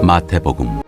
마태복음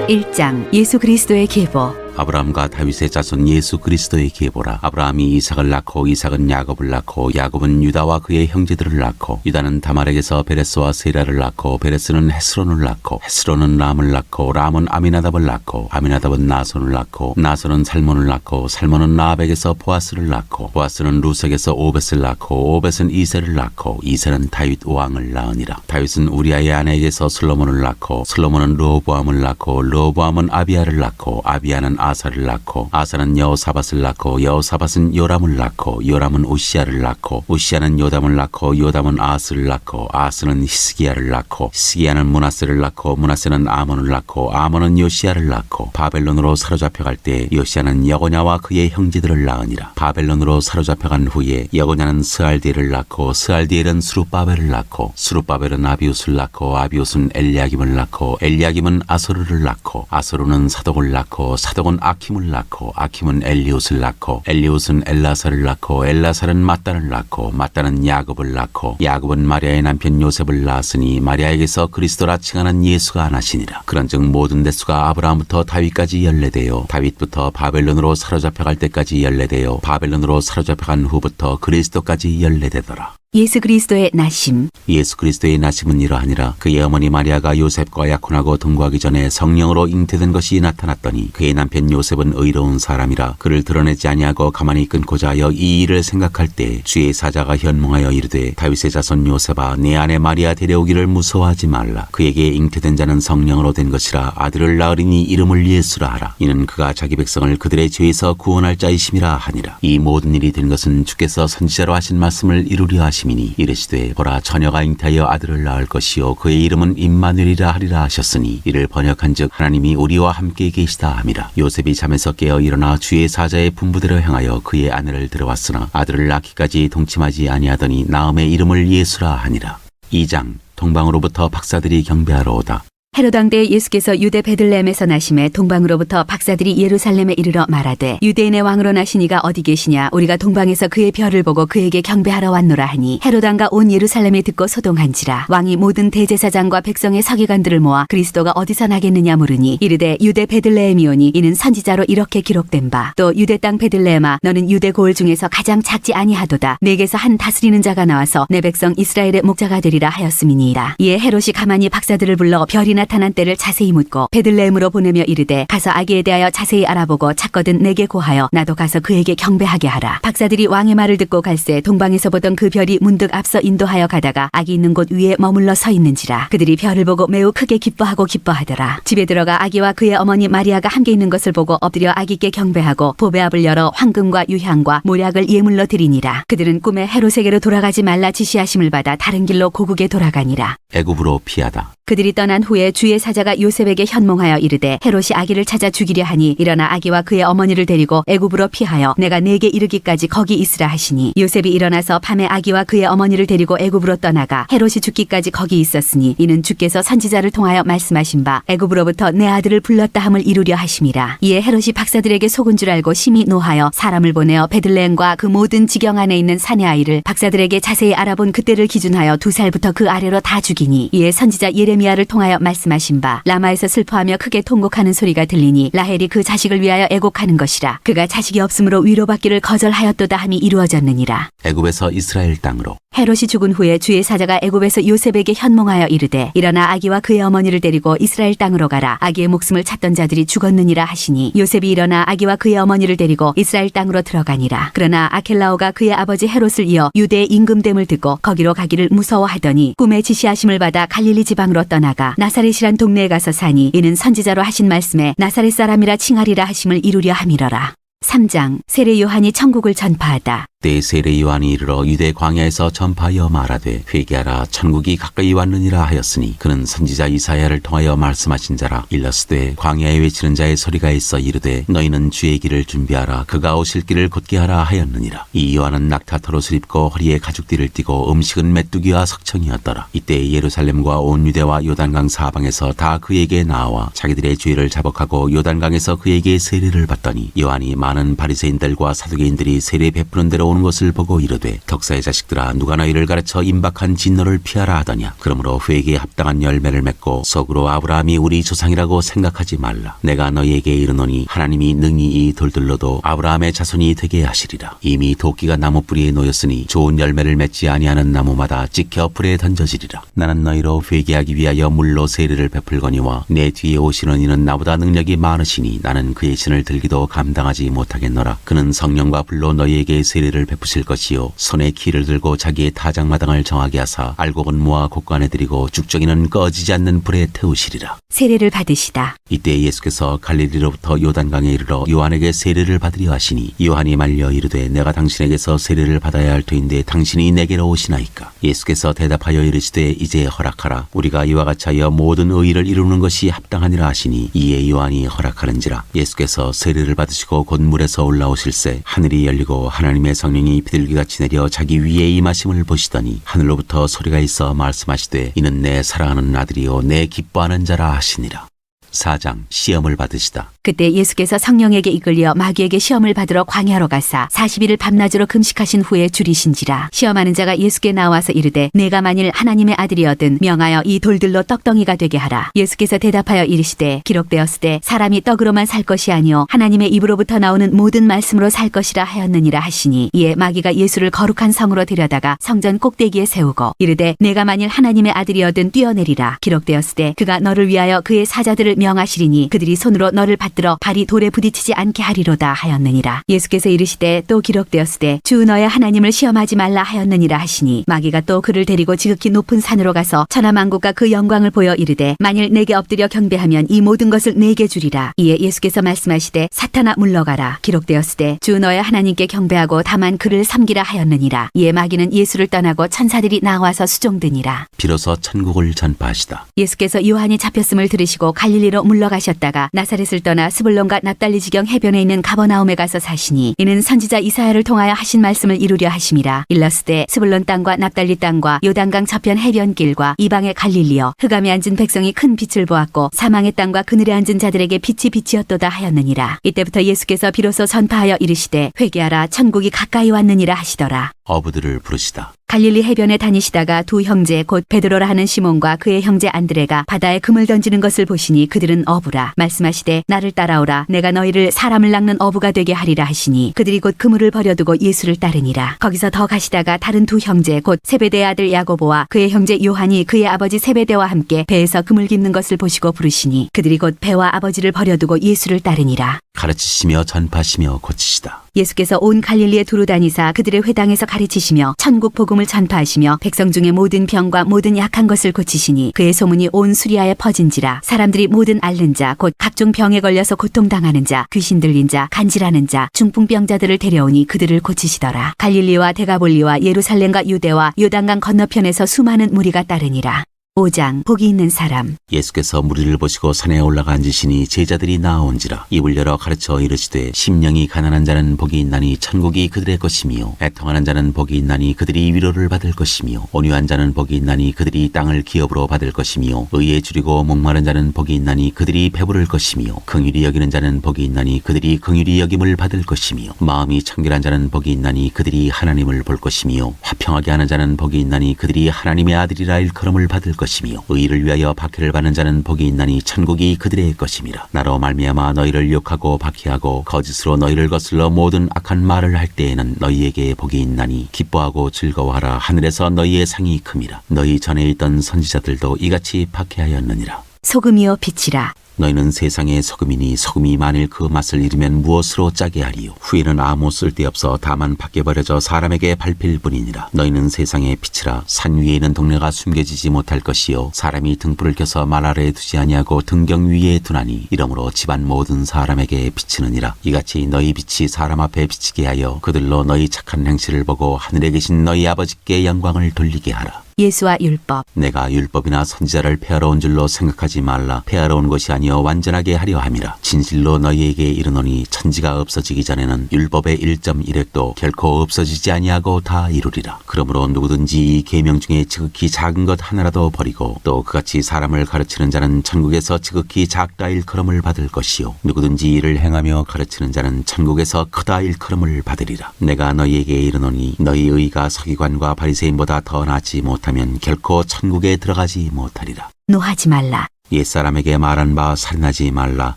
1장 예수 그리스도의 계보. 아브라함과 다윗의 자손 예수 그리스도의 계보라. 아브라함이 이삭을 낳고 이삭은 야곱을 낳고 야곱은 유다와 그의 형제들을 낳고 유다는 다말에게서 베레스와 세라를 낳고 베레스는 헤스론을 낳고 헤스론은 람을 낳고 람은 아미나답을 낳고 아미나답은 나손을 낳고 나손은 살몬을 낳고 살몬은 라합에게서 보아스를 낳고 보아스는 루색에서 오벳을 낳고 오벳은 이새를 낳고 이새는 다윗 왕을 낳으니라. 다윗은 우리아의 아내에게서 솔로몬을 낳고 솔로몬은 르호보암을 낳고 르호보암은 아비야를 낳고 아비야는 아사를 낳고 아사는 여호사밧을 낳고 여호사밧은 요람을 낳고 요람은 우시야를 낳고 우시야는 요담을 낳고 요담은 아스를 낳고 아스는 히스기야를 낳고 히스기야는 므낫세를 낳고 므낫세는 아몬을 낳고 아몬은 요시야를 낳고 바벨론으로 사로잡혀갈 때 요시야는 여고냐와 그의 형제들을 낳으니라. 바벨론으로 사로잡혀간 후에 여고냐는 스알디엘을 낳고 스알디엘은 스룹바벨을 낳고 스룹바벨은 아비웃을 낳고 아비웃은 엘리야김을 낳고 엘리야김은 아소르를 낳고 아소르는 사독을 낳고 사독은 아킴을 낳고 아킴은 엘리웃을 낳고 엘리웃은 엘라사를 낳고 엘라사는 mat단을 낳고 mat단은 야곱을 낳고 야곱은 마리아의 남편 요셉을 낳았으니 마리아에게서 그리스도라 칭하는 예수가 나시니라. 그런즉 모든 대수가 아브라함부터 다윗까지 연례되어 다윗부터 바벨론으로 사로잡혀갈 때까지 연례되어 바벨론으로 사로잡혀간 후부터 그리스도까지 연례되더라. 예수 그리스도의 나심. 예수 그리스도의 나심은 이러하니라. 그의 어머니 마리아가 요셉과 약혼하고 동거하기 전에 성령으로 잉태된 것이 나타났더니 그의 남편 요셉은 의로운 사람이라 그를 드러내지 아니하고 가만히 끊고자 하여 이 일을 생각할 때 주의 사자가 현몽하여 이르되 다윗의 자손 요셉아 내 아내 마리아 데려오기를 무서워하지 말라. 그에게 잉태된 자는 성령으로 된 것이라 아들을 낳으리니 이름을 예수라 하라. 이는 그가 자기 백성을 그들의 죄에서 구원할 자이심이라 하니라. 이 모든 일이 된 것은 주께서 선지자로 하신 말씀을 이루려 하시니 이르시되 보라 처녀가 잉태하여 아들을 낳을 것이요 그의 이름은 임마누엘이라 하리라 하셨으니 이를 번역한즉 하나님이 우리와 함께 계시다 함이라. 요셉이 잠에서 깨어 일어나 주의 사자의 분부대로 행하여 그의 아내를 들어왔으나 아들을 낳기까지 동침하지 아니하더니 나음의 이름을 예수라 하니라. 2장 동방으로부터 박사들이 경배하러 오다. 헤롯 왕 때 예수께서 유대 베들레헴에서 나심에 동방으로부터 박사들이 예루살렘에 이르러 말하되 유대인의 왕으로 나신 이가 어디 계시냐 우리가 동방에서 그의 별을 보고 그에게 경배하러 왔노라 하니 헤롯 왕과 온 예루살렘이 듣고 소동한지라. 왕이 모든 대제사장과 백성의 서기관들을 모아 그리스도가 어디서 나겠느냐 물으니 이르되 유대 베들레헴이오니 이는 선지자로 이렇게 기록된 바 또 유대 땅 베들레헴아 너는 유대 고을 중에서 가장 작지 아니하도다. 내게서 한 다스리는 자가 나와서 내 백성 이스라엘의 목자가 되리라 하였음이니이다. 이에 헤롯이 가만히 박사들을 불러 별이 나타난 때를 자세히 묻고 베들레헴으로 보내며 이르되 가서 아기에 대하여 자세히 알아보고 찾거든 내게 고하여 나도 가서 그에게 경배하게 하라. 박사들이 왕의 말을 듣고 갈새 동방에서 보던 그 별이 문득 앞서 인도하여 가다가 아기 있는 곳 위에 머물러 서 있는지라. 그들이 별을 보고 매우 크게 기뻐하고 기뻐하더라. 집에 들어가 아기와 그의 어머니 마리아가 함께 있는 것을 보고 엎드려 아기께 경배하고 보배압을 열어 황금과 유향과 모략을 예물로 드리니라. 그들은 꿈에 헤롯에게로 돌아가지 말라 지시하심을 받아 다른 길로 고국에 돌아가니라. 애굽으로 피하다. 그들이 떠난 후에 주의 사자가 요셉에게 현몽하여 이르되 헤롯이 아기를 찾아 죽이려 하니 일어나 아기와 그의 어머니를 데리고 애굽으로 피하여 내가 네게 이르기까지 거기 있으라 하시니 요셉이 일어나서 밤에 아기와 그의 어머니를 데리고 애굽으로 떠나가 헤롯이 죽기까지 거기 있었으니 이는 주께서 선지자를 통하여 말씀하신 바 애굽으로부터 내 아들을 불렀다 함을 이루려 하심이라. 이에 헤롯이 박사들에게 속은 줄 알고 심히 노하여 사람을 보내어 베들레헴과 그 모든 지경 안에 있는 사내 아이를 박사들에게 자세히 알아본 그때를 기준하여 2살부터 그 아래로 다 죽이니 이에 선지자 예레미야를 통하여 말씀하신 바 라마에서 슬퍼하며 크게 통곡하는 소리가 들리니 라헬이 그 자식을 위하여 애곡하는 것이라. 그가 자식이 없으므로 위로받기를 거절하였도다 함이 이루어졌느니라. 애굽에서 이스라엘 땅으로. 헤롯이 죽은 후에 주의 사자가 애굽에서 요셉에게 현몽하여 이르되 일어나 아기와 그의 어머니를 데리고 이스라엘 땅으로 가라. 아기의 목숨을 찾던 자들이 죽었느니라 하시니 요셉이 일어나 아기와 그의 어머니를 데리고 이스라엘 땅으로 들어가니라. 그러나 아켈라오가 그의 아버지 헤롯을 이어 유대의 임금됨을 듣고 거기로 가기를 무서워하더니 꿈에 지시하심을 받아 갈릴리 지방으로 떠나가 나사렛이란 동네에 가서 사니 이는 선지자로 하신 말씀에 나사렛 사람이라 칭하리라 하심을 이루려 함이러라. 3장 세례 요한이 천국을 전파하다. 그때 세례 요한이 이르러 유대 광야에서 전파하여 말하되 회개하라 천국이 가까이 왔느니라 하였으니 그는 선지자 이사야를 통하여 말씀하신 자라. 일러스되 광야에 외치는 자의 소리가 있어 이르되 너희는 주의 길을 준비하라 그가 오실 길을 곧게 하라 하였느니라. 이 요한은 낙타털옷을 입고 허리에 가죽띠를 띠고 음식은 메뚜기와 석청이었더라. 이때 예루살렘과 온 유대와 요단강 사방에서 다 그에게 나와 자기들의 죄를 자복하고 요단강에서 그에게 세례를 받더니 요한이 많은 바리새인들과 사두개인들이 세례 베푸는 대로 오는 것을 보고 이르되 덕사의 자식들아 누가 너희를 가르쳐 임박한 진노를 피하라 하더냐. 그러므로 회개에 합당한 열매를 맺고 속으로 아브라함이 우리 조상이라고 생각하지 말라. 내가 너희에게 이르노니 하나님이 능히 이 돌들로도 아브라함의 자손이 되게 하시리라. 이미 도끼가 나무 뿌리에 놓였으니 좋은 열매를 맺지 아니하는 나무마다 찍혀 불에 던져지리라. 나는 너희로 회개하기 위하여 물로 세례를 베풀거니와 내 뒤에 오시는 이는 나보다 능력이 많으시니 나는 그의 신을 들기도 감당하지 못하겠노라. 그는 성령과 불로 너희에게 세례를 베푸실 것이요 손에 키를 들고 자기의 타작마당을 정하게 하사 알곡은 모아 곡간에 들이고 죽정이는 꺼지지 않는 불에 태우시리라. 세례를 받으시다. 이때 예수께서 갈릴리로부터 요단강에 이르러 요한에게 세례를 받으려 하시니 요한이 말려 이르되 내가 당신에게서 세례를 받아야 할 터인데 당신이 내게로 오시나이까. 예수께서 대답하여 이르시되 이제 허락하라. 우리가 이와 같이 하여 모든 의의를 이루는 것이 합당하니라 하시니 이에 요한이 허락하는지라. 예수께서 세례를 받으시고 곧 물에서 올라오실새 하늘이 열리고 하나님의 성령이 비둘기같이 내려 자기 위에 임하심을 보시더니 하늘로부터 소리가 있어 말씀하시되 이는 내 사랑하는 아들이요 내 기뻐하는 자라 하시니라. 4장 시험을 받으시다. 그때 예수께서 성령에게 이끌려 마귀에게 시험을 받으러 광야로 가사 40일을 밤낮으로 금식하신 후에 줄이신지라. 시험하는 자가 예수께 나와서 이르되 내가 만일 하나님의 아들이거든 명하여 이 돌들로 떡덩이가 되게 하라. 예수께서 대답하여 이르시되 기록되었으되 사람이 떡으로만 살 것이 아니요 하나님의 입으로부터 나오는 모든 말씀으로 살 것이라 하였느니라 하시니 이에 마귀가 예수를 거룩한 성으로 데려다가 성전 꼭대기에 세우고 이르되 내가 만일 하나님의 아들이거든 뛰어내리라. 기록되었으되 그가 너를 위하여 그의 사자들을 명하시리니 그들이 손으로 너를 받들어 발이 돌에 부딪히지 않게 하리로다 하였느니라. 예수께서 이르시되 또 기록되었으되 주 너의 하나님을 시험하지 말라 하였느니라 하시니 마귀가 또 그를 데리고 지극히 높은 산으로 가서 천하만국과 그 영광을 보여 이르되 만일 내게 엎드려 경배하면 이 모든 것을 내게 주리라. 이에 예수께서 말씀하시되 사탄아 물러가라. 기록되었으되 주 너의 하나님께 경배하고 다만 그를 섬기라 하였느니라. 이에 마귀는 예수를 떠나고 천사들이 나와서 수종드니라. 비로소 천국을 전파하시다. 예수께서 요한이 잡혔음을 들으시고 갈릴리로 물러가셨다가 나사렛을 떠나 스불론과 납달리 지경 해변에 있는 가버나움에 가서 사시니 이는 선지자 이사야를 통하여 하신 말씀을 이루려 하심이라. 일러스되 스불론 땅과 납달리 땅과 요단강 저편 해변길과 이방의 갈릴리여 흑암에 앉은 백성이 큰 빛을 보았고 사망의 땅과 그늘에 앉은 자들에게 빛이 빛이었도다 하였느니라. 이때부터 예수께서 비로소 전파하여 이르시되 회개하라 천국이 가까이 왔느니라 하시더라. 어부들을 부르시다. 갈릴리 해변에 다니시다가 두 형제 곧 베드로라 하는 시몬과 그의 형제 안드레가 바다에 금을 던지는 것을 보시니 그들은 어부라. 말씀하시되 나를 따라오라. 내가 너희를 사람을 낚는 어부가 되게 하리라 하시니 그들이 곧 그물을 버려두고 예수를 따르니라. 거기서 더 가시다가 다른 두 형제 곧 세베대의 아들 야고보와 그의 형제 요한이 그의 아버지 세베대와 함께 배에서 그물 깁는 것을 보시고 부르시니 그들이 곧 배와 아버지를 버려두고 예수를 따르니라. 가르치시며 전파하시며 고치시다. 예수께서 온 갈릴리에 두루 다니사 그들의 회당에서 가르치시며 천국 복음을 전파하시며 백성 중에 모든 병과 모든 약한 것을 고치시니 그의 소문이 온 수리아에 퍼진지라. 사람들이 모든 앓는 자 곧 각종 병에 걸려서 고통당하는 자 귀신 들린 자 간질하는 자 중풍병자들을 데려오니 그들을 고치시더라. 갈릴리와 데가볼리와 예루살렘과 유대와 요단강 건너편에서 수많은 무리가 따르니라. 5장 복이 있는 사람. 예수께서 무리를 보시고 산에 올라가 앉으시니 제자들이 나아온지라. 입을 열어 가르쳐 이르시되 심령이 가난한 자는 복이 있나니 천국이 그들의 것이며 애통하는 자는 복이 있나니 그들이 위로를 받을 것이며 온유한 자는 복이 있나니 그들이 땅을 기업으로 받을 것이며 의에 줄이고 목마른 자는 복이 있나니 그들이 배부를 것이며 긍휼히 여기는 자는 복이 있나니 그들이 긍휼히 여김을 받을 것이며 마음이 청결한 자는 복이 있나니 그들이 하나님을 볼 것이며 화평하게 하는 자는 복이 있나니 그들이 하나님의 아들이라 일컬음을 받을 것이며 의를 위하여 박해를 받는 자는 복이 있나니 천국이 그들의 것임이라. 나로 말미암아 너희를 욕하고 박해하고 거짓으로 너희를 거슬러 모든 악한 말을 할 때에는 너희에게 복이 있나니 기뻐하고 즐거워하라. 하늘에서 너희의 상이 큼이라. 너희 전에 있던 선지자들도 이같이 박해하였느니라. 소금이요 빛이라. 너희는 세상의 소금이니 소금이 만일 그 맛을 잃으면 무엇으로 짜게 하리요. 후에는 아무 쓸데없어 다만 밖에 버려져 사람에게 밟힐 뿐이니라. 너희는 세상의 빛이라. 산 위에 있는 동네가 숨겨지지 못할 것이요 사람이 등불을 켜서 말 아래에 두지 아니하고 등경 위에 두나니 이러므로 집안 모든 사람에게 비치느니라. 이같이 너희 빛이 사람 앞에 비치게 하여 그들로 너희 착한 행실을 보고 하늘에 계신 너희 아버지께 영광을 돌리게 하라. 예수와 율법. 내가 율법이나 선지자를 폐하러 온 줄로 생각하지 말라. 폐하러 온 것이 아니여 완전하게 하려 함이라. 진실로 너희에게 이르노니 천지가 없어지기 전에는 율법의 1.1획도 결코 없어지지 아니하고 다 이루리라. 그러므로 누구든지 이 계명 중에 지극히 작은 것 하나라도 버리고 또 그같이 사람을 가르치는 자는 천국에서 지극히 작다 일컬음을 받을 것이요 누구든지 이를 행하며 가르치는 자는 천국에서 크다 일컬음을 받으리라. 내가 너희에게 이르노니 너희 의가 서기관과 바리새인보다 더 낫지 못하면 결코 천국에 들어가지 못하리라. 노하지 말라. 옛사람에게 말한 바 살인하지 말라.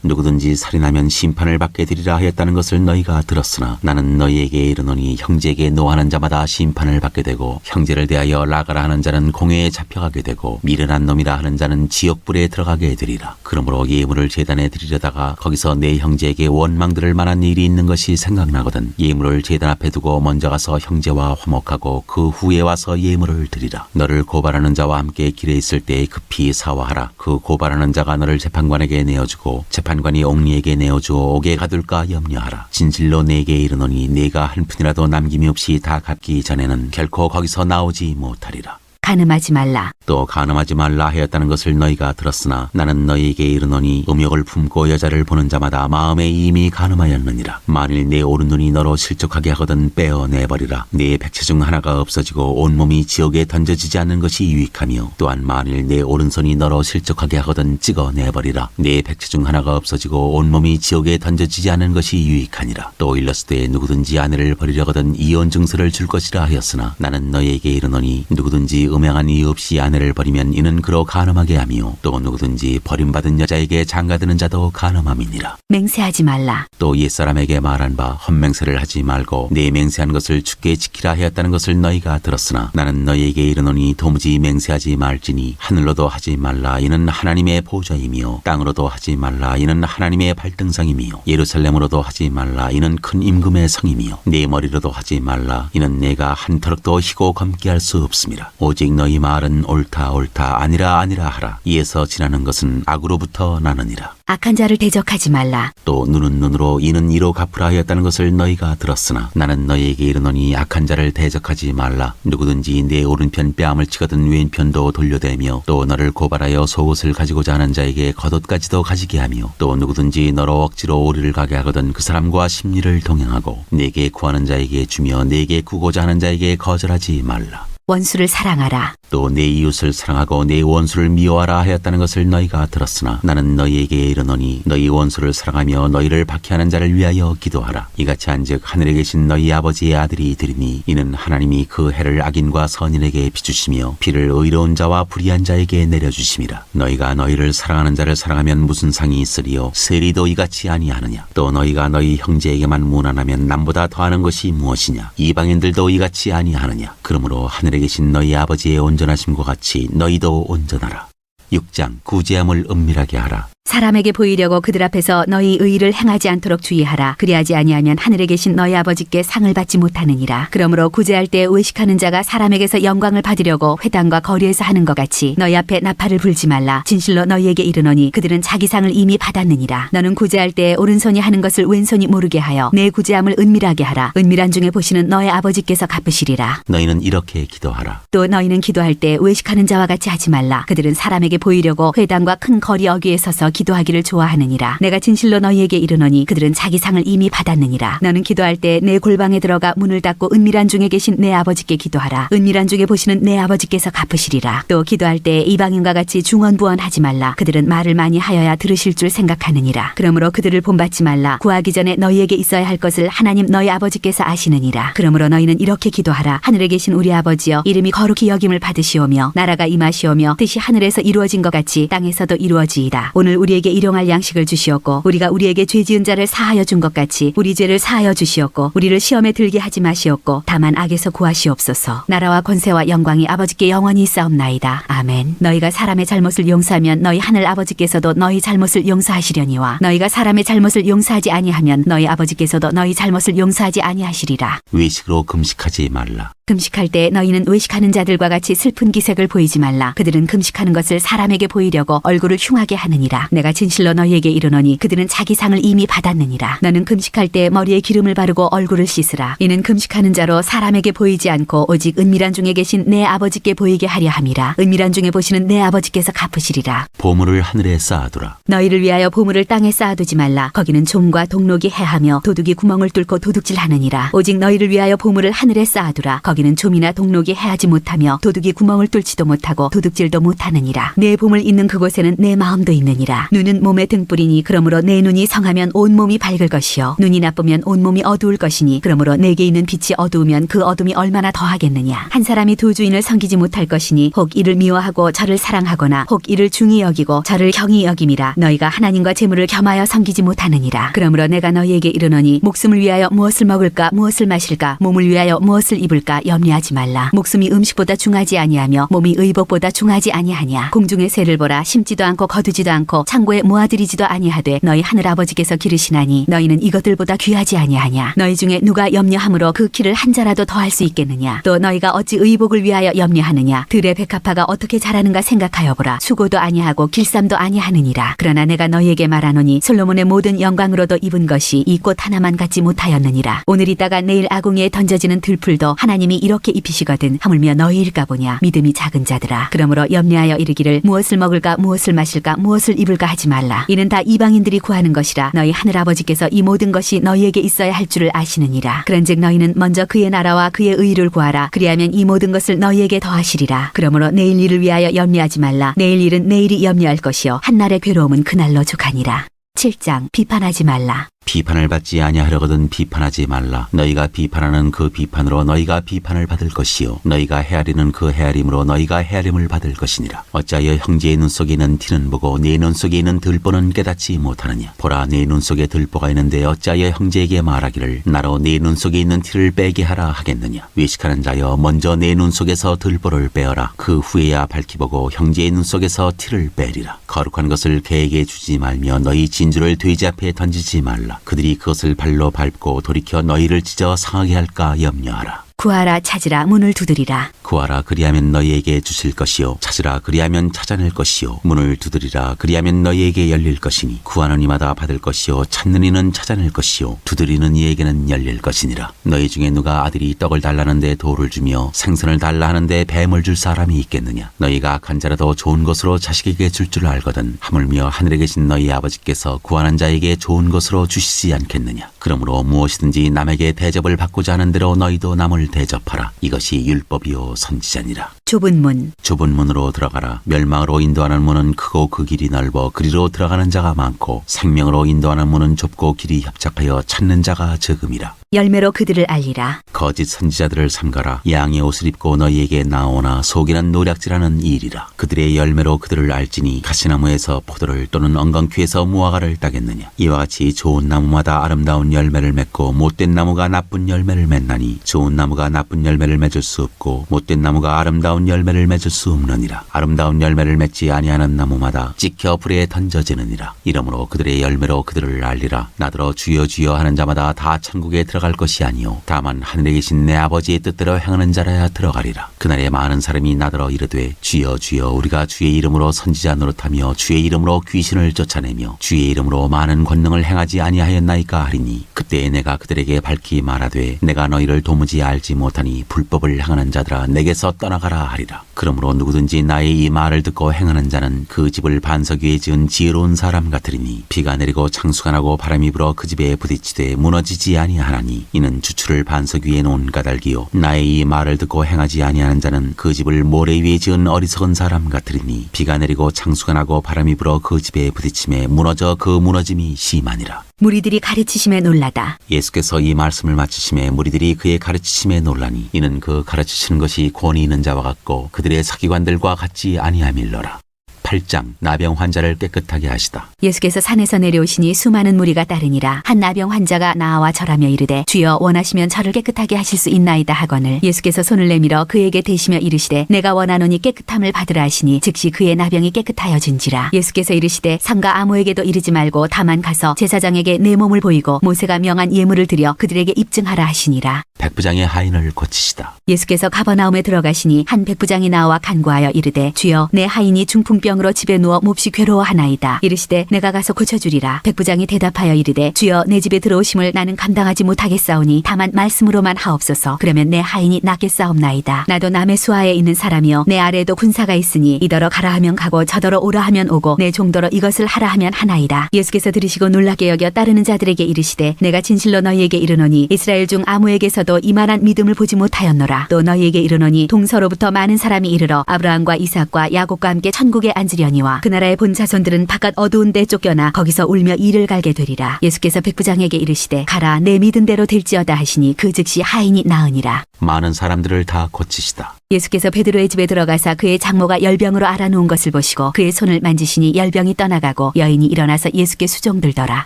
누구든지 살인하면 심판을 받게 되리라 하였다는 것을 너희가 들었으나 나는 너희에게 이르노니 형제에게 노하는 자마다 심판을 받게 되고 형제를 대하여 라가라 하는 자는 공회에 잡혀가게 되고 미련한 놈이라 하는 자는 지옥불에 들어가게 되리라. 그러므로 예물을 제단에 드리려다가 거기서 내 형제에게 원망 들을 만한 일이 있는 것이 생각나거든 예물을 제단 앞에 두고 먼저 가서 형제와 화목하고 그 후에 와서 예물을 드리라. 너를 고발하는 자와 함께 길에 있을 때 급히 사화하라. 그 고발하는 자가 너를 재판관에게 내어주고 재판관이 옥리에게 내어주어 옥에 가둘까 염려하라. 진실로 내게 이르노니 네가 한 푼이라도 남김이 없이 다 갚기 전에는 결코 거기서 나오지 못하리라. 간음하지 말라. 또 간음하지 말라 하였다는 것을 너희가 들었으나 나는 너희에게 이르노니 음욕을 품고 여자를 보는 자마다 마음에 이미 간음하였느니라. 만일 내 오른눈이 너로 실족하게 하거든 빼어내버리라. 내 백체 중 하나가 없어지고 온몸이 지옥에 던져지지 않는 것이 유익하며 또한 만일 내 오른손이 너로 실족하게 하거든 찍어내버리라. 내 백체 중 하나가 없어지고 온몸이 지옥에 던져지지 않는 것이 유익하니라. 또 일렀으되 누구든지 아내를 버리려거든 이혼 증서를 줄 것이라 하였으나 나는 너희에게 이르노니 누구든지 음행한 이유 없이 아내를 버리면 이는 그로 간음하게 하며 또 누구든지 버림받은 여자에게 장가드는 자도 간음함이니라. 맹세하지 말라. 또 옛사람에게 말한 바 헛맹세를 하지 말고 내 맹세한 것을 주께 지키라 하였다는 것을 너희가 들었으나 나는 너희에게 이르노니 도무지 맹세하지 말지니 하늘로도 하지 말라 이는 하나님의 보좌이며 땅으로도 하지 말라 이는 하나님의 발등상이며 예루살렘으로도 하지 말라 이는 큰 임금의 성이며 내 머리로도 하지 말라 이는 내가 한 터럭도 희고 검게 할 수 없음이라. 오직 너희 말은 옳다 옳다 아니라 아니라 하라. 이에서 지나는 것은 악으로부터 나느니라. 악한 자를 대적하지 말라. 또 눈은 눈으로 이는 이로 갚으라 하였다는 것을 너희가 들었으나 나는 너희에게 이르노니 악한 자를 대적하지 말라. 누구든지 내 오른편 뺨을 치거든 왼편도 돌려대며 또 너를 고발하여 속옷을 가지고자 하는 자에게 겉옷까지도 가지게 하며 또 누구든지 너로 억지로 오리를 가게 하거든 그 사람과 심리를 동행하고 내게 구하는 자에게 주며 내게 구고자 하는 자에게 거절하지 말라. 원수를 사랑하라. 또 내 이웃을 사랑하고 내 원수를 미워하라 하였다는 것을 너희가 들었으나 나는 너희에게 이르노니 너희 원수를 사랑하며 너희를 박해하는 자를 위하여 기도하라. 이같이 한즉 하늘에 계신 너희 아버지의 아들이 되리니 이는 하나님이 그 해를 악인과 선인에게 비주시며 비를 의로운 자와 불의한 자에게 내려주심이라. 너희가 너희를 사랑하는 자를 사랑하면 무슨 상이 있으리요 세리도 이같이 아니하느냐. 또 너희가 너희 형제에게만 무난하면 남보다 더하는 것이 무엇이냐. 이방인들도 이같이 아니하느냐. 그러므로 하늘에 계신 너희 아버지의 온전하심과 같이 너희도 온전하라. 6장 구제함을 은밀하게 하라. 사람에게 보이려고 그들 앞에서 너희 의를 행하지 않도록 주의하라. 그리하지 아니하면 하늘에 계신 너희 아버지께 상을 받지 못하느니라. 그러므로 구제할 때 외식하는 자가 사람에게서 영광을 받으려고 회당과 거리에서 하는 것 같이 너희 앞에 나팔을 불지 말라. 진실로 너희에게 이르노니 그들은 자기 상을 이미 받았느니라. 너는 구제할 때 오른손이 하는 것을 왼손이 모르게 하여 내 구제함을 은밀하게 하라. 은밀한 중에 보시는 너희 아버지께서 갚으시리라. 너희는 이렇게 기도하라. 또 너희는 기도할 때 외식하는 자와 같이 하지 말라. 그들은 사람에게 보이려고 회당과 큰 거리 어귀에 서서 기도하기를 좋아하느니라. 내가 진실로 너희에게 이르노니 그들은 자기 상을 이미 받았느니라. 너는 기도할 때 내 골방에 들어가 문을 닫고 은밀한 중에 계신 내 아버지께 기도하라. 은밀한 중에 보시는 내 아버지께서 갚으시리라. 또 기도할 때 이방인과 같이 중언부언하지 말라. 그들은 말을 많이 하여야 들으실 줄 생각하느니라. 그러므로 그들을 본받지 말라. 구하기 전에 너희에게 있어야 할 것을 하나님 너희 아버지께서 아시느니라. 그러므로 너희는 이렇게 기도하라. 하늘에 계신 우리 아버지여 이름이 거룩히 여김을 받으시오며 나라가 임하시오며 뜻이 하늘에서 이루어진 것 같이 땅에서도 이루어지이다. 오늘 우리에게 일용할 양식을 주시옵고 우리가 우리에게 죄 지은 자를 사하여 준 것 같이 우리 죄를 사하여 주시옵고 우리를 시험에 들게 하지 마시옵고 다만 악에서 구하시옵소서. 나라와 권세와 영광이 아버지께 영원히 있사옵나이다. 아멘. 너희가 사람의 잘못을 용서하면 너희 하늘 아버지께서도 너희 잘못을 용서하시려니와 너희가 사람의 잘못을 용서하지 아니하면 너희 아버지께서도 너희 잘못을 용서하지 아니하시리라. 외식으로 금식하지 말라. 금식할 때 너희는 외식하는 자들과 같이 슬픈 기색을 보이지 말라. 그들은 금식하는 것을 사람에게 보이려고 얼굴을 흉하게 하느니라. 내가 진실로 너희에게 이르노니 그들은 자기 상을 이미 받았느니라. 너는 금식할 때 머리에 기름을 바르고 얼굴을 씻으라. 이는 금식하는 자로 사람에게 보이지 않고 오직 은밀한 중에 계신 내 아버지께 보이게 하려 함이라. 은밀한 중에 보시는 내 아버지께서 갚으시리라. 보물을 하늘에 쌓아두라. 너희를 위하여 보물을 땅에 쌓아두지 말라. 거기는 좀과 동록이 해하며 도둑이 구멍을 뚫고 도둑질하느니라. 오직 너희를 위하여 보물을 하늘에 쌓아두라. 거기는 좀이나 동록이 해하지 못하며 도둑이 구멍을 뚫지도 못하고 도둑질도 못하느니라. 내 보물 있는 그곳에는 내 마음도 있느니라. 눈은 몸의 등불이니 그러므로 내 눈이 성하면 온 몸이 밝을 것이요 눈이 나쁘면 온 몸이 어두울 것이니 그러므로 내게 있는 빛이 어두우면 그 어둠이 얼마나 더하겠느냐. 한 사람이 두 주인을 섬기지 못할 것이니 혹 이를 미워하고 저를 사랑하거나 혹 이를 중히 여기고 저를 경히 여김이라. 너희가 하나님과 재물을 겸하여 섬기지 못하느니라. 그러므로 내가 너희에게 이르노니 목숨을 위하여 무엇을 먹을까 무엇을 마실까 몸을 위하여 무엇을 입을까 염려하지 말라. 목숨이 음식보다 중하지 아니하며 몸이 의복보다 중하지 아니하냐. 공중의 새를 보라. 심지도 않고 거두지도 않고 창고에 모아들이지도 아니하되 너희 하늘 아버지께서 기르시나니 너희는 이것들보다 귀하지 아니하냐. 너희 중에 누가 염려함으로 그 키를 한 자라도 더할 수 있겠느냐. 또 너희가 어찌 의복을 위하여 염려하느냐. 들의 백합화가 어떻게 자라는가 생각하여 보라. 수고도 아니하고 길쌈도 아니하느니라. 그러나 내가 너희에게 말하노니 솔로몬의 모든 영광으로도 입은 것이 이 꽃 하나만 갖지 못하였느니라. 오늘 있다가 내일 아궁이에 던져지는 들풀도 하나님이 이렇게 입히시거든 하물며 너희일까 보냐. 믿음이 작은 자들아. 그러므로 염려하여 이르기를 무엇을 먹을까 무엇을 마실까 무엇을 입을까 하지 말라. 이는 다 이방인들이 구하는 것이라. 너희 하늘 아버지께서 이 모든 것이 너희에게 있어야 할 줄을 아시느니라. 그런즉 너희는 먼저 그의 나라와 그의 의를 구하라. 그리하면 이 모든 것을 너희에게 더하시리라. 그러므로 내일 일을 위하여 염려하지 말라. 내일 일은 내일이 염려할 것이요 한날의 괴로움은 그날로 족하니라. 7장 비판하지 말라. 비판을 받지 아니하려거든 비판하지 말라. 너희가 비판하는 그 비판으로 너희가 비판을 받을 것이요 너희가 헤아리는 그 헤아림으로 너희가 헤아림을 받을 것이니라. 어찌하여 형제의 눈 속에 있는 티는 보고 내 눈 속에 있는 들보는 깨닫지 못하느냐. 보라, 내 눈 속에 들보가 있는데 어찌하여 형제에게 말하기를 나로 내 눈 속에 있는 티를 빼게 하라 하겠느냐. 외식하는 자여, 먼저 내 눈 속에서 들보를 빼어라. 그 후에야 밝히 보고 형제의 눈 속에서 티를 빼리라. 거룩한 것을 개에게 주지 말며 너희 진주를 돼지 앞에 던지지 말라. 그들이 그것을 발로 밟고 돌이켜 너희를 찢어 상하게 할까 염려하라. 구하라 찾으라 문을 두드리라. 구하라 그리하면 너희에게 주실 것이요 찾으라 그리하면 찾아낼 것이요 문을 두드리라 그리하면 너희에게 열릴 것이니 구하는 이마다 받을 것이요 찾는 이는 찾아낼 것이요 두드리는 이에게는 열릴 것이니라. 너희 중에 누가 아들이 떡을 달라는데 돌을 주며 생선을 달라 하는데 뱀을 줄 사람이 있겠느냐. 너희가 악한 자라도 좋은 것으로 자식에게 줄 줄 알거든 하물며 하늘에 계신 너희 아버지께서 구하는 자에게 좋은 것으로 주시지 않겠느냐. 그러므로 무엇이든지 남에게 대접을 받고자 하는 대로 너희도 남을 대접하라. 이것이 율법이요 선지자니라. 좁은 문. 좁은 문으로 들어가라. 멸망으로 인도하는 문은 크고 그 길이 넓어 그리로 들어가는 자가 많고 생명으로 인도하는 문은 좁고 길이 협착하여 찾는 자가 적음이라. 열매로 그들을 알리라. 거짓 선지자들을 삼가라. 양의 옷을 입고 너희에게 나오나 속이는 노략질하는 일이라. 그들의 열매로 그들을 알지니 가시나무에서 포도를 또는 엉겅퀴에서 무화과를 따겠느냐. 이와 같이 좋은 나무마다 아름다운 열매를 맺고 못된 나무가 나쁜 열매를 맺나니 좋은 나무가 나쁜 열매를 맺을 수 없고 못된 나무가 아름다운 열매를 맺을 수 없느니라. 아름다운 열매를 맺지 아니하는 나무마다 찍혀 불에 던져지느니라. 이러므로 그들의 열매로 그들을 알리라. 나더러 주여 주여 하는 자마다 다 천국에 들어갈 것이 아니요 다만 하늘에 계신 내 아버지의 뜻대로 행하는 자라야 들어가리라. 그날에 많은 사람이 나더러 이르되 주여 주여 우리가 주의 이름으로 선지자 노릇하며 주의 이름으로 귀신을 쫓아내며 주의 이름으로 많은 권능을 행하지 아니하였나이까 하리니 그때에 내가 그들에게 밝히 말하되 내가 너희를 도무지 알지 못하니 불법을 행하는 자들아 내게서 떠나가라 하리라. 그러므로 누구든지 나의 이 말을 듣고 행하는 자는 그 집을 반석 위에 지은 지혜로운 사람 같으리니 비가 내리고 창수가 나고 바람이 불어 그 집에 부딪히되 무너지지 아니하나니 이는 주추를 반석 위에 놓은 까닭이요 나의 이 말을 듣고 행하지 아니하는 자는 그 집을 모래 위에 지은 어리석은 사람 같으리니 비가 내리고 창수가 나고 바람이 불어 그 집에 부딪힘에 무너져 그 무너짐이 심하니라. 무리들이 가르치심에 놀라다. 예수께서 이 말씀을 마치심에 무리들이 그의 가르치심에 놀라니 이는 그 가르치시는 것이 권위 있는 자와 같고 그들의 서기관들과 같지 아니함일러라. 8장 나병 환자를 깨끗하게 하시다. 예수께서 산에서 내려오시니 수많은 무리가 따르니라. 한 나병 환자가 나와 절하며 이르되 주여 원하시면 저를 깨끗하게 하실 수 있나이다 하거늘 예수께서 손을 내밀어 그에게 대시며 이르시되 내가 원하노니 깨끗함을 받으라 하시니 즉시 그의 나병이 깨끗하여진지라. 예수께서 이르시되 상가 아무에게도 이르지 말고 다만 가서 제사장에게 내 몸을 보이고 모세가 명한 예물을 드려 그들에게 입증하라 하시니라. 백부장의 하인을 고치시다. 예수께서 가버나움에 들어가시니 한 백부장이 나와 간구하여 이르되 주여 내 하인이 중풍병으로 병으로 집에 누워 몹시 괴로워하나이다. 이르시되 내가 가서 고쳐주리라. 백부장이 대답하여 이르되 주여 내 집에 들어오심을 나는 감당하지 못하겠사오니 다만 말씀으로만 하옵소서. 그러면 내 하인이 낫겠사옵나이다. 나도 남의 수하에 있는 사람이요 내 아래에도 군사가 있으니 이더러 가라 하면 가고 저더러 오라 하면 오고 내 종더러 이것을 하라 하면 하나이다. 예수께서 들으시고 놀랍게 여겨 따르는 자들에게 이르시되 내가 진실로 너희에게 이르노니 이스라엘 중 아무에게서도 이만한 믿음을 보지 못하였노라. 또 너희에게 이르노니 동서로부터 많은 사람이 이르러 아브라함과 이삭과 야곱과 함께 천국에 앉으려니와 그 나라의 본 자손들은 바깥 어두운 데 쫓겨나 거기서 울며 이를 갈게 되리라. 예수께서 백부장에게 이르시되 가라 내 믿은 대로 될지어다 하시니 그 즉시 하인이 나으니라. 많은 사람들을 다 고치시다. 예수께서 베드로의 집에 들어가사 그의 장모가 열병으로 앓아놓은 것을 보시고 그의 손을 만지시니 열병이 떠나가고 여인이 일어나서 예수께 수종들더라.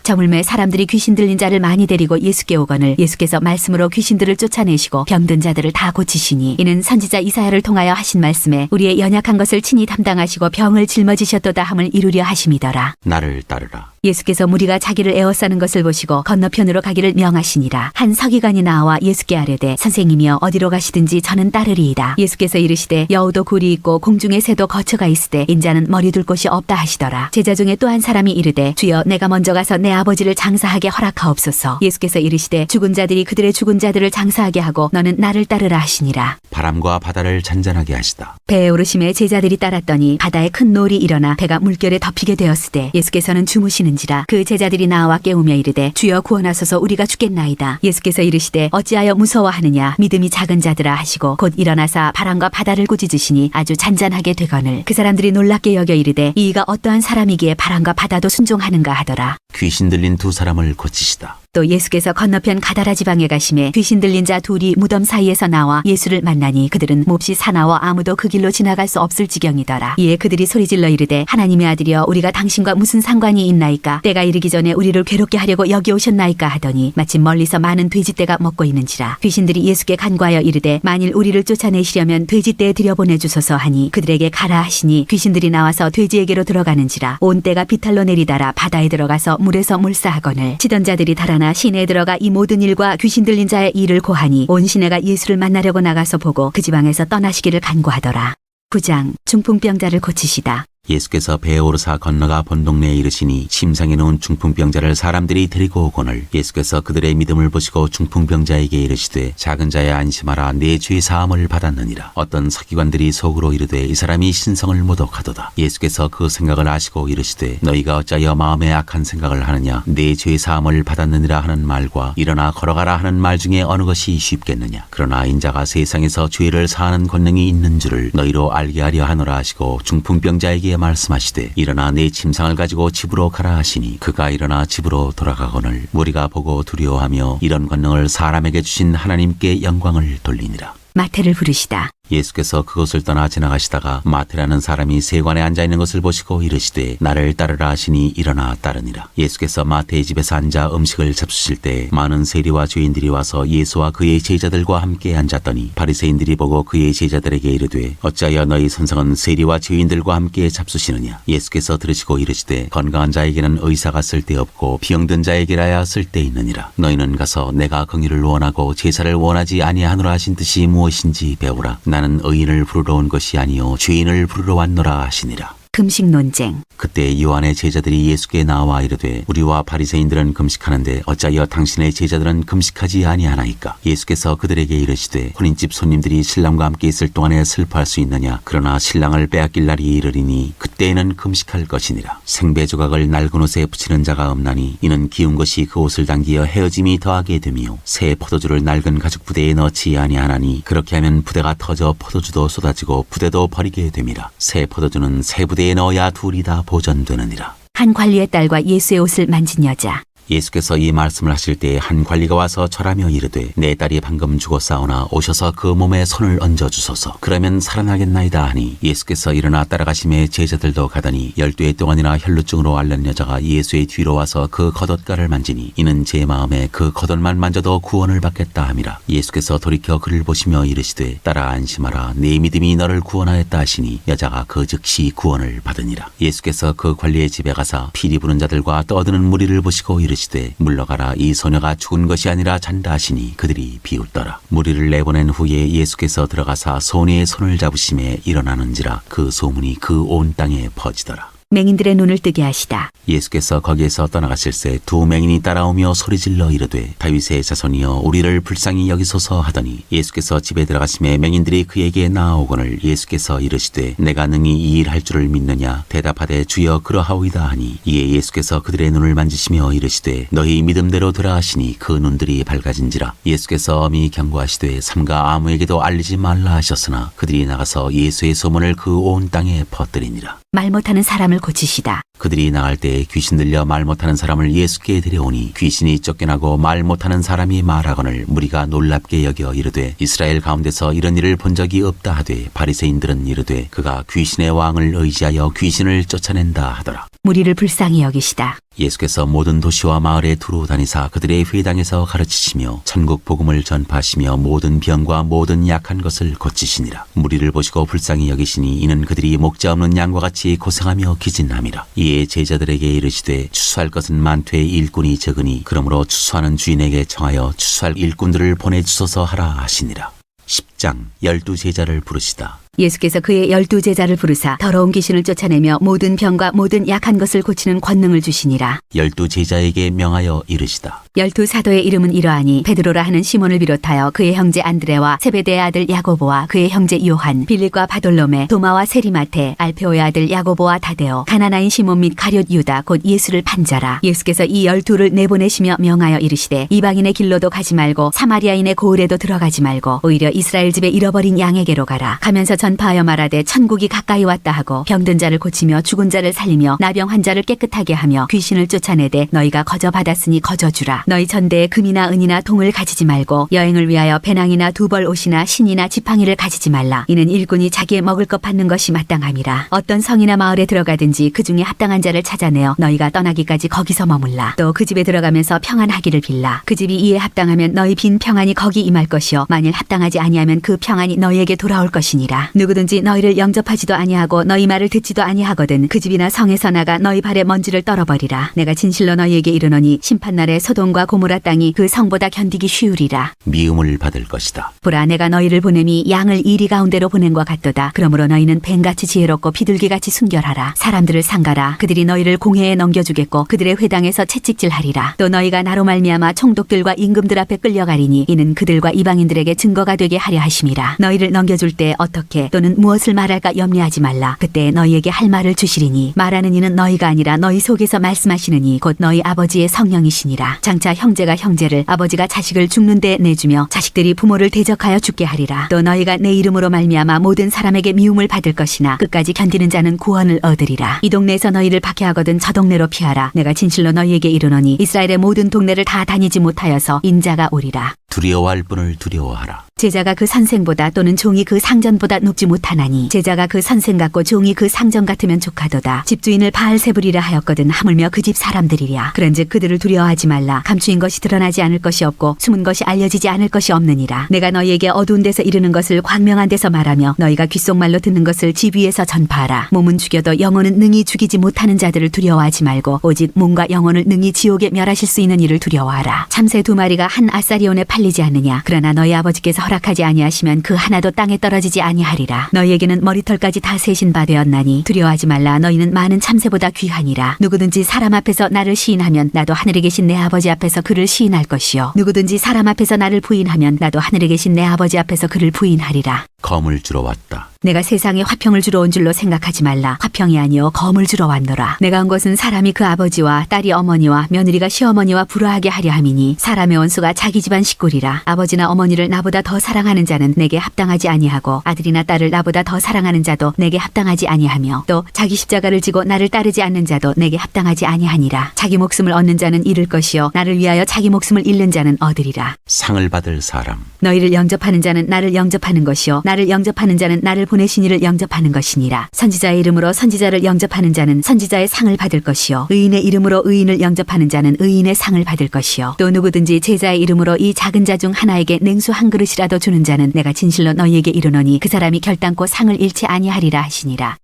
저물매 사람들이 귀신 들린 자를 많이 데리고 예수께 오거늘 예수께서 말씀으로 귀신들을 쫓아내시고 병든 자들을 다 고치시니 이는 선지자 이사야를 통하여 하신 말씀에 우리의 연약한 것을 친히 담당하시고 병을 짊어지셨도다 함을 이루려 하심이더라. 나를 따르라. 예수께서 무리가 자기를 에워싸는 것을 보시고 건너편으로 가기를 명하시니라. 한 서기관이 나와 예수께 아뢰되 선생님이여 어디로 가시든지 저는 따르리이다. 예수께서 이르시되 여우도 굴이 있고 공중의 새도 거처가 있으되 인자는 머리 둘 곳이 없다 하시더라. 제자 중에 또 한 사람이 이르되 주여 내가 먼저 가서 내 아버지를 장사하게 허락하옵소서. 예수께서 이르시되 죽은 자들이 그들의 죽은 자들을 장사하게 하고 너는 나를 따르라 하시니라. 바람과 바다를 잔잔하게 하시다. 배에 오르심에 제자들이 따랐더니 바다에 큰 놀이 일어나 배가 물결에 덮이게 되었으되 예수께서는 주무시는지라. 그 제자들이 나와 깨우며 이르되 주여 구원하소서 우리가 죽겠나이다. 예수께서 이르시되 어찌하여 무서워하느냐 믿음이 작은 자들아 하시고 곧 일어나사 바람과 바다를 꾸짖으시니 아주 잔잔하게 되거늘 그 사람들이 놀랍게 여겨 이르되 이가 어떠한 사람이기에 바람과 바다도 순종하는가 하더라. 귀신 들린 두 사람을 고치시다. 또 예수께서 건너편 가다라 지방에 가심에 귀신 들린 자 둘이 무덤 사이에서 나와 예수를 만나니 그들은 몹시 사나워 아무도 그 길로 지나갈 수 없을 지경이더라. 이에 그들이 소리질러 이르되 하나님의 아들이여 우리가 당신과 무슨 상관이 있나이까? 때가 이르기 전에 우리를 괴롭게 하려고 여기 오셨나이까 하더니 마침 멀리서 많은 돼지떼가 먹고 있는지라. 귀신들이 예수께 간구하여 이르되 만일 우리를 쫓아내시려면 돼지떼에 들여보내주소서 하니 그들에게 가라 하시니 귀신들이 나와서 돼지에게로 들어가는지라. 온 떼가 비탈로 내리다라 바다에 들어가서 물에서 물사하거늘 치던 자들이 달아나 시내에 들어가 이 모든 일과 귀신 들린 자의 일을 고하니 온 시내가 예수를 만나려고 나가서 보고 그 지방에서 떠나시기를 간구하더라. 9장 중풍병자를 고치시다. 예수께서 배에 오르사 건너가 본 동네에 이르시니 심상에 놓은 중풍병자를 사람들이 데리고 오거늘 예수께서 그들의 믿음을 보시고 중풍병자에게 이르시되 작은 자야 안심하라 내 죄 사함을 받았느니라. 어떤 서기관들이 속으로 이르되 이 사람이 신성을 모독하도다. 예수께서 그 생각을 아시고 이르시되 너희가 어찌하여 마음에 악한 생각을 하느냐. 내 죄 사함을 받았느니라 하는 말과 일어나 걸어가라 하는 말 중에 어느 것이 쉽겠느냐. 그러나 인자가 세상에서 죄를 사하는 권능이 있는 줄을 너희로 알게 하려 하노라 하시고 중풍병자에게 말씀하시되 일어나 내 침상을 가지고 집으로 가라 하시니 그가 일어나 집으로 돌아가거늘 무리가 보고 두려워하며 이런 권능을 사람에게 주신 하나님께 영광을 돌리니라. 마태를 부르시다. 예수께서 그곳을 떠나 지나가시다가 마태라는 사람이 세관에 앉아있는 것을 보시고 이르시되 나를 따르라 하시니 일어나 따르니라. 예수께서 마태의 집에서 앉아 음식을 잡수실 때 많은 세리와 죄인들이 와서 예수와 그의 제자들과 함께 앉았더니 바리새인들이 보고 그의 제자들에게 이르되 어찌하여 너희 선생은 세리와 죄인들과 함께 잡수시느냐. 예수께서 들으시고 이르시되 건강한 자에게는 의사가 쓸데없고 병든 자에게라야 쓸데있느니라. 너희는 가서 내가 긍휼을 원하고 제사를 원하지 아니하노라 하신 뜻이 무엇인지 배우라. 나는 의인을 부르러 온 것이 아니요 죄인을 부르러 왔노라 하시니라. 금식 논쟁. 그때 요한의 제자들이 예수께 나와 이르되 우리와 바리새인들은 금식하는데 어찌하여 당신의 제자들은 금식하지 아니하나이까. 예수께서 그들에게 이르시되 혼인집 손님들이 신랑과 함께 있을 동안에 슬퍼할 수 있느냐. 그러나 신랑을 빼앗길 날이 이르리니 그때에는 금식할 것이니라. 생배 조각을 낡은 옷에 붙이는 자가 없나니 이는 기운 것이 그 옷을 당기어 헤어짐이 더하게 되며 새 포도주를 낡은 가죽 부대에 넣지 아니하나니 그렇게 하면 부대가 터져 포도주도 쏟아지고 부대도 버리게 됨이라. 새 포도주는 새 부대에 넣어야 둘이 다 보존되느니라. 한 관리의 딸과 예수의 옷을 만진 여자. 예수께서 이 말씀을 하실 때 한 관리가 와서 절하며 이르되 내 딸이 방금 죽었사오나 오셔서 그 몸에 손을 얹어 주소서. 그러면 살아나겠나이다 하니 예수께서 일어나 따라가심에 제자들도 가더니 12해 동안이나 혈루증으로 앓는 여자가 예수의 뒤로 와서 그 겉옷가를 만지니 이는 제 마음에 그 겉옷만 만져도 구원을 받겠다 함이라. 예수께서 돌이켜 그를 보시며 이르시되 딸아 안심하라 네 믿음이 너를 구원하였다 하시니 여자가 그 즉시 구원을 받으니라. 예수께서 그 관리의 집에 가사 피리 부는 자들과 떠드는 무리를 보시고 이르시되 이르시되 물러가라, 이 소녀가 죽은 것이 아니라 잔다 하시니 그들이 비웃더라. 무리를 내보낸 후에 예수께서 들어가사 소녀의 손을 잡으심에 일어나는지라 그 소문이 그 온 땅에 퍼지더라. 맹인들의 눈을 뜨게 하시다. 예수께서 거기에서 떠나가실새 두 맹인이 따라오며 소리질러 이르되 다윗의 자손이여 우리를 불쌍히 여기소서 하더니 예수께서 집에 들어가심에 맹인들이 그에게 나아오거늘 예수께서 이르시되 내가 능히 이 일 할 줄을 믿느냐 대답하되 주여 그러하오이다 하니 이에 예수께서 그들의 눈을 만지시며 이르시되 너희 믿음대로 되라 하시니 그 눈들이 밝아진지라. 예수께서 엄히 경고하시되 삼가 아무에게도 알리지 말라 하셨으나 그들이 나가서 예수의 소문을 그 온 땅에 퍼뜨리니라. 말 못하는 사람을 고치시다. 그들이 나갈 때 귀신 들려 말 못하는 사람을 예수께 데려오니 귀신이 쫓겨나고 말 못하는 사람이 말하거늘 무리가 놀랍게 여겨 이르되 이스라엘 가운데서 이런 일을 본 적이 없다 하되 바리새인들은 이르되 그가 귀신의 왕을 의지하여 귀신을 쫓아낸다 하더라. 무리를 불쌍히 여기시다. 예수께서 모든 도시와 마을에 두루 다니사 그들의 회당에서 가르치시며 천국 복음을 전파하시며 모든 병과 모든 약한 것을 고치시니라. 무리를 보시고 불쌍히 여기시니 이는 그들이 목자 없는 양과 같이 고생하며 기진함이라. 이에 제자들에게 이르시되 추수할 것은 많되 일꾼이 적으니 그러므로 추수하는 주인에게 청하여 추수할 일꾼들을 보내주소서 하라 하시니라. 10장 12제자를 부르시다. 예수께서 그의 12제자를 부르사 더러운 귀신을 쫓아내며 모든 병과 모든 약한 것을 고치는 권능을 주시니라. 12제자에게 명하여 이르시다. 12사도의 이름은 이러하니 베드로라 하는 시몬을 비롯하여 그의 형제 안드레와 세베대의 아들 야고보와 그의 형제 요한, 빌립과 바돌로메, 도마와 세리마테, 알페오의 아들 야고보와 다데오, 가나나인 시몬 및 가룟 유다 곧 예수를 판자라. 예수께서 이 12를 내보내시며 명하여 이르시되 이방인의 길로도 가지 말고 사마리아인의 고을에도 들어가지 말고 오히려 이스라엘 집에 잃어버린 양에게로 가라. 가면서 전파하여 말하되 천국이 가까이 왔다 하고 병든 자를 고치며 죽은 자를 살리며 나병 환자를 깨끗하게 하며 귀신을 쫓아내되 너희가 거저 받았으니 거저 주라. 너희 전대에 금이나 은이나 동을 가지지 말고 여행을 위하여 배낭이나 두벌 옷이나 신이나 지팡이를 가지지 말라. 이는 일꾼이 자기의 먹을 것 받는 것이 마땅함이라. 어떤 성이나 마을에 들어가든지 그 중에 합당한 자를 찾아내어 너희가 떠나기까지 거기서 머물라. 또 그 집에 들어가면서 평안하기를 빌라. 그 집이 이에 합당하면 너희 빈 평안이 거기 임할 것이요 만일 합당하지 아니하면 그 평안이 너희에게 돌아올 것이니라. 누구든지 너희를 영접하지도 아니하고 너희 말을 듣지도 아니하거든 그 집이나 성에서 나가 너희 발에 먼지를 떨어버리라. 내가 진실로 너희에게 이르노니 심판날에 소돔과 고모라 땅이 그 성보다 견디기 쉬우리라. 미움을 받을 것이다. 보라 내가 너희를 보냄이 양을 이리 가운데로 보낸 것 같도다. 그러므로 너희는 뱀같이 지혜롭고 비둘기같이 순결하라. 사람들을 상가라. 그들이 너희를 공회에 넘겨주겠고 그들의 회당에서 채찍질하리라. 또 너희가 나로 말미암아 총독들과 임금들 앞에 끌려가리니 이는 그들과 이방인들에게 증거가 되게 하려 하심이라. 너희를 넘겨줄 때 어떻게 또는 무엇을 말할까 염려하지 말라. 그때 너희에게 할 말을 주시리니 말하는 이는 너희가 아니라 너희 속에서 말씀하시느니 곧 너희 아버지의 성령이시니라. 장차 형제가 형제를 아버지가 자식을 죽는 데 내주며 자식들이 부모를 대적하여 죽게 하리라. 또 너희가 내 이름으로 말미암아 모든 사람에게 미움을 받을 것이나 끝까지 견디는 자는 구원을 얻으리라. 이 동네에서 너희를 박해하거든 저 동네로 피하라. 내가 진실로 너희에게 이르노니 이스라엘의 모든 동네를 다 다니지 못하여서 인자가 오리라. 두려워할 분을 두려워하라. 제자가 그 선생보다 또는 종이 그 상전보다 높지 못하나니 제자가 그 선생 같고 종이 그 상전 같으면 족하도다. 집주인을 바알세불이라 하였거든 하물며 그 집 사람들이랴. 그런즉 그들을 두려워하지 말라. 감추인 것이 드러나지 않을 것이 없고 숨은 것이 알려지지 않을 것이 없느니라. 내가 너희에게 어두운 데서 이르는 것을 광명한 데서 말하며 너희가 귓속말로 듣는 것을 집 위에서 전파하라. 몸은 죽여도 영혼은 능히 죽이지 못하는 자들을 두려워하지 말고 오직 몸과 영혼을 능히 지옥에 멸하실 수 있는 이를 두려워하라. 참새 2마리가 한 아사리온에 팔리지 않느냐. 그러나 너희 아버지께서 허락하지 아니하시면 그 하나도 땅에 떨어지지 아니하리라. 너희에게는 머리털까지 다 세신 바 되었나니 두려워하지 말라. 너희는 많은 참새보다 귀하니라. 누구든지 사람 앞에서 나를 시인하면 나도 하늘에 계신 내 아버지 앞에서 그를 시인할 것이요 누구든지 사람 앞에서 나를 부인하면 나도 하늘에 계신 내 아버지 앞에서 그를 부인하리라. 검을 주러 왔다. 내가 세상에 화평을 주러 온 줄로 생각하지 말라. 화평이 아니요 검을 주러 왔노라. 내가 온 것은 사람이 그 아버지와 딸이 어머니와 며느리가 시어머니와 불화하게 하려 함이니 사람의 원수가 자기 집안 식구리라. 아버지나 어머니를 나보다 더 사랑하는 자는 내게 합당하지 아니하고 아들이나 딸을 나보다 더 사랑하는 자도 내게 합당하지 아니하며 또 자기 십자가를 지고 나를 따르지 않는 자도 내게 합당하지 아니하니라. 자기 목숨을 얻는 자는 잃을 것이요 나를 위하여 자기 목숨을 잃는 자는 얻으리라. 상을 받을 사람. 너희를 영접하는 자는 나를 영접하는 것이요 나를 영접하는 자는 나를 보내신 이를 영접하는 것이니라. 선지자의 이름으로 선지자를 영접하는 자는 선지자의 상을 받을 것이요 의인의 이름으로 의인을 영접하는 자는 의인의 상을 받을 것이요 또 누구든지 제자의 이름으로 이 작은 자 중 하나에게 냉수 한 그릇이라도 주는 자는 내가 진실로 너희에게 이르노니 그 사람이 결단코 상을 잃지 아니하리라 하시니라.